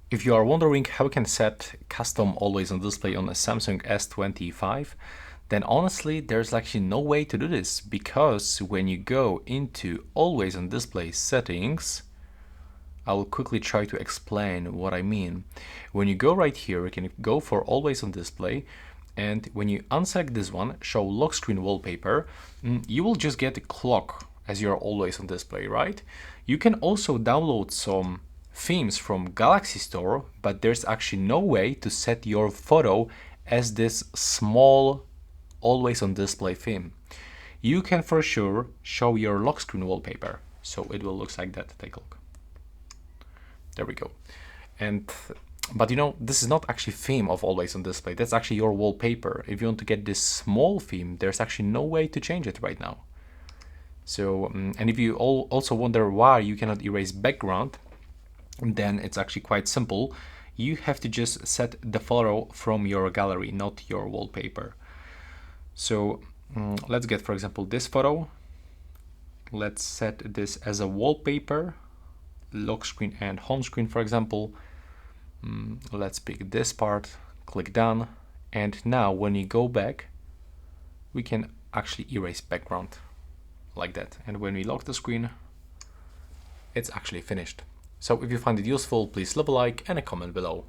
If you are wondering how we can set custom always on display on a Samsung S25, then honestly there's actually no way to do this, because when you go into always on display settings, I will quickly try to explain what I mean. When you go right here, you can go for always on display, and when you unselect this one, show lock screen wallpaper, you will just get a clock as your always on display, right? You can also download some themes from Galaxy Store, but there's actually no way to set your photo as this small always on display theme. You can for sure show your lock screen wallpaper, so it will look like that. Take a look. There we go. But you know, this is not actually theme of always on display. That's actually your wallpaper. If you want to get this small theme, there's actually no way to change it right now. So, and if you also wonder why you cannot erase background, then it's actually quite simple. You have to just set the photo from your gallery, not your wallpaper. So let's get, for example, this photo. Let's set this as a wallpaper, lock screen and home screen, for example. Let's pick this part, click done, and now when you go back, we can actually erase background like that. And when we lock the screen, it's actually finished. So if you find it useful, please leave a like and a comment below.